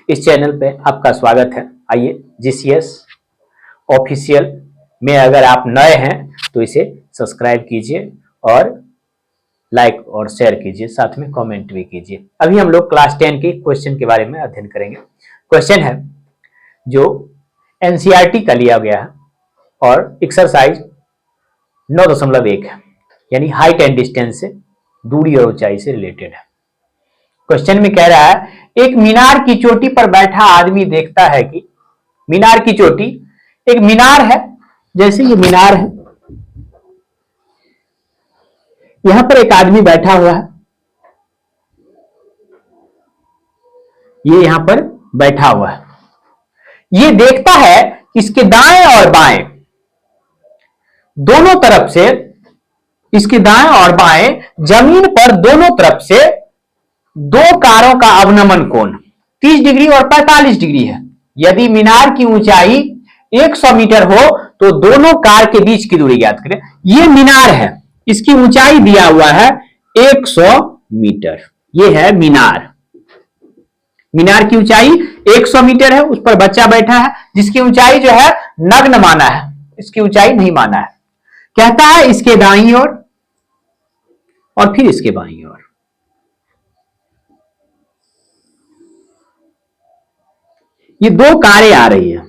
इस चैनल पे आपका स्वागत है। आइए जीसीएस ऑफिशियल में अगर आप नए हैं तो इसे सब्सक्राइब कीजिए और लाइक और शेयर कीजिए, साथ में कमेंट भी कीजिए। अभी हम लोग क्लास 10 के क्वेश्चन के बारे में अध्ययन करेंगे। क्वेश्चन है जो एनसीईआरटी का लिया गया है और एक्सरसाइज 9.1 है, यानी हाइट एंड डिस्टेंस से, दूरी और ऊंचाई से रिलेटेड है। क्वेश्चन में कह रहा है एक मीनार की चोटी पर बैठा आदमी देखता है कि मीनार की चोटी, एक मीनार है, जैसे ये मीनार है, यहां पर एक आदमी बैठा हुआ है, ये यहां पर बैठा हुआ है। ये देखता है इसके दाएं और बाएं दोनों तरफ से, इसके दाएं और बाएं जमीन पर दोनों तरफ से दो कारों का अवनमन कोण 30 डिग्री और 45 डिग्री है। यदि मीनार की ऊंचाई 100 मीटर हो तो दोनों कार के बीच की दूरी ज्ञात करें। ये मीनार है, इसकी ऊंचाई दिया हुआ है 100 मीटर। ये है मीनार, मीनार की ऊंचाई 100 मीटर है, उस पर बच्चा बैठा है जिसकी ऊंचाई जो है नग्न माना है, इसकी ऊंचाई नहीं माना है। कहता है इसके दाईं ओर और फिर इसके बाईं ओर ये दो कारें आ रही है।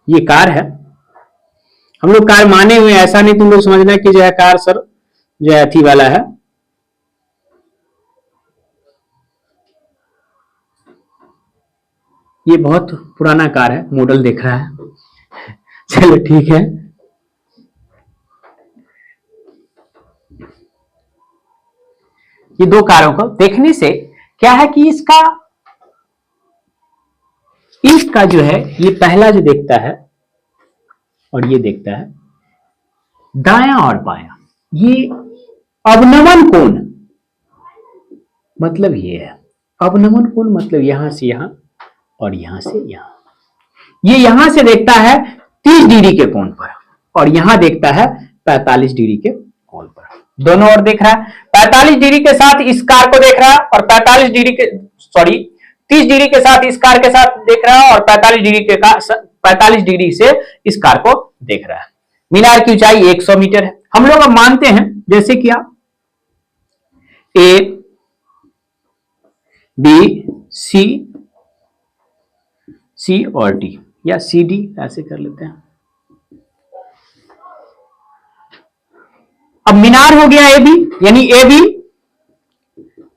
ये कार है, हम लोग कार माने हुए, ऐसा नहीं तुम लोग समझना कि जो है कार सर जो है अथी वाला है। ये बहुत पुराना कार है, मॉडल देख रहा है। चलो ठीक है। ये दो कारों को देखने से क्या है कि इसका जो है, ये पहला जो देखता है और ये देखता है दायां और बायां, ये अवनमन कोण मतलब ये है। अवनमन कोण मतलब यहां से यहां और यहां से यहां। ये यहां से देखता है 30 डिग्री के कोण पर और यहां देखता है 45 डिग्री के कोण पर। दोनों ओर देख रहा है, 45 डिग्री के साथ इस कार को देख रहा है और 45 डिग्री के 30 डिग्री के साथ इस कार के साथ देख रहा है और 45 डिग्री से इस कार को देख रहा है। मीनार की ऊंचाई 100 मीटर है। हम लोग अब मानते हैं जैसे कि आप ए बी सी और डी या सी डी ऐसे कर लेते हैं। अब मीनार हो गया ए बी, यानी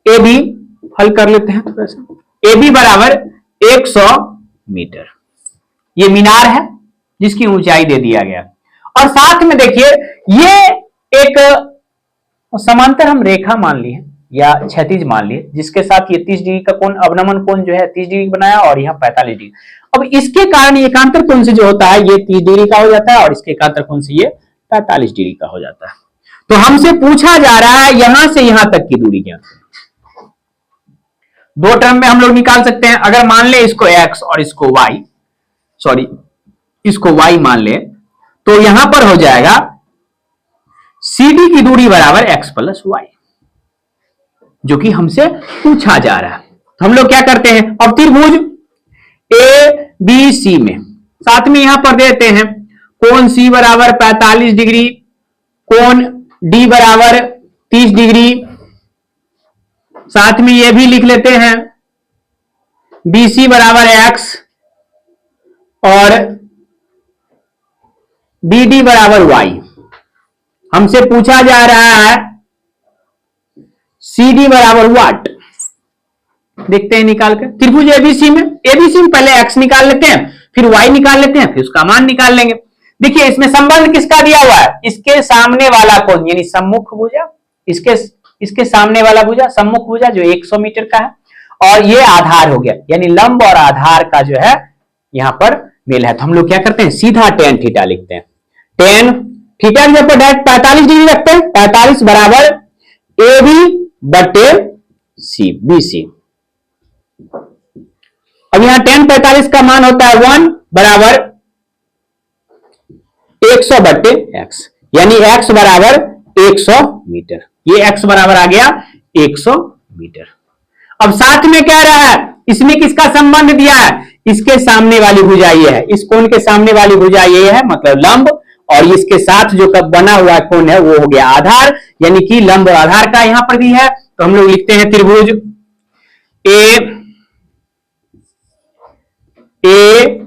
ए बी हल कर लेते हैं थोड़ा सा। ए बी बराबर 100 मीटर, ये मीनार है जिसकी ऊंचाई दे दिया गया। और साथ में देखिए ये एक समांतर हम रेखा मान ली है या क्षैतिज मान ली है, जिसके साथ ये 30 डिग्री का कोण, अवनमन कोण जो है 30 डिग्री बनाया और यहां 45 डिग्री। अब इसके कारण एकांतर कोण से जो होता है ये 30 डिग्री का हो जाता है और इसके एकांतर कोण से ये 45 डिग्री का हो जाता है। तो हमसे पूछा जा रहा है यहां से यहां तक की दूरी क्या है। दो टर्म में हम लोग निकाल सकते हैं। अगर मान ले इसको x और इसको y, इसको y मान ले तो यहां पर हो जाएगा CD की दूरी बराबर x प्लस y, जो कि हमसे पूछा जा रहा है। तो हम लोग क्या करते हैं, अब त्रिभुज ABC में साथ में यहां पर देते हैं कोण C बराबर 45 डिग्री, कोण D बराबर 30 डिग्री, साथ में ये भी लिख लेते हैं BC बराबर x और BD बराबर y। हमसे पूछा जा रहा है CD बराबर वाट। देखते हैं निकाल कर त्रिभुज एबीसी में पहले x निकाल लेते हैं, फिर y निकाल लेते हैं, फिर उसका मान निकाल लेंगे। देखिए इसमें संबंध किसका दिया हुआ है, इसके सामने वाला कोण यानी सम्मुख भुजा, इसके सामने वाला भुजा सम्मुख भुजा जो 100 मीटर का है, और ये आधार हो गया, यानी लंब और आधार का जो है यहां पर मेल है। तो हम लोग क्या करते हैं, सीधा tan थीटा लिखते हैं। tan थीटा के ऊपर डायरेक्ट 45 डिग्री रखते हैं, 45 बराबर ए बी बटे सी बी सी। अब यहां tan 45 का मान होता है 1 बराबर 100 बट्टे x, यानी x बराबर 100 मीटर। ये x बराबर आ गया 100 मीटर। अब साथ में कह रहा है इसमें किसका संबंध दिया है, इसके सामने वाली भुजा ये है, इस कोण के सामने वाली भुजा ये है, मतलब लंब, और इसके साथ जो कब बना हुआ कोण है वो हो गया आधार, यानी कि लंब और आधार का यहां पर भी है। तो हम लोग लिखते हैं त्रिभुज ए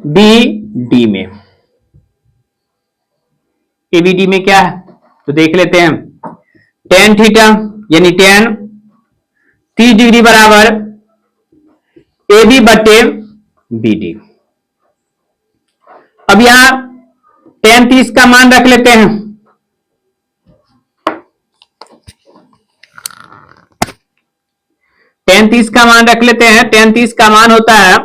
बी डी में, ए बी डी में क्या है तो देख लेते हैं, tan थीटा यानी tan 30 डिग्री बराबर ए बी बटे बी डी। अब यहां tan 30 का मान रख लेते हैं, tan 30 का मान रख लेते हैं। tan 30 का मान होता है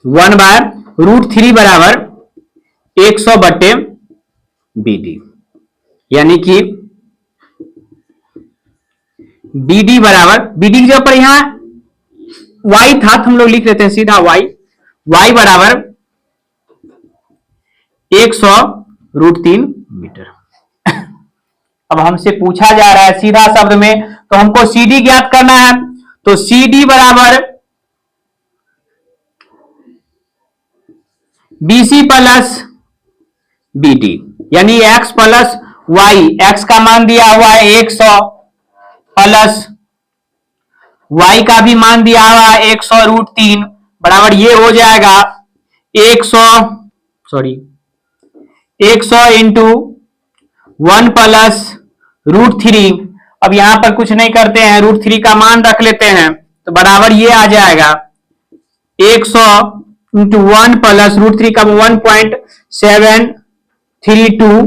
1/√3 बराबर 100 बटे बी डी, यानी कि बी डी बराबर, बी डी के ऊपर यहां y था तो हम लोग लिख लेते हैं सीधा y बराबर 100√3 मीटर। अब हमसे पूछा जा रहा है सीधा शब्द में, तो हमको सी डी ज्ञात करना है, तो सी डी बराबर BC प्लस BD, यानी x प्लस y, x का मान दिया हुआ है 100 प्लस y का भी मान दिया हुआ है 100√3 बराबर ये हो जाएगा 100 इंटू 1 प्लस √3। अब यहां पर कुछ नहीं करते हैं, √3 का मान रख लेते हैं, तो बराबर ये आ जाएगा 100 इंटू 1 प्लस √3 का 1.732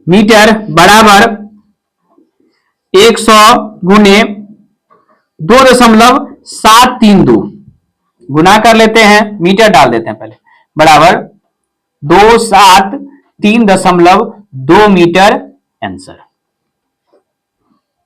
मीटर बराबर 100 गुने 2.732, गुना कर लेते हैं, मीटर डाल देते हैं पहले, बराबर 273.2 मीटर आंसर।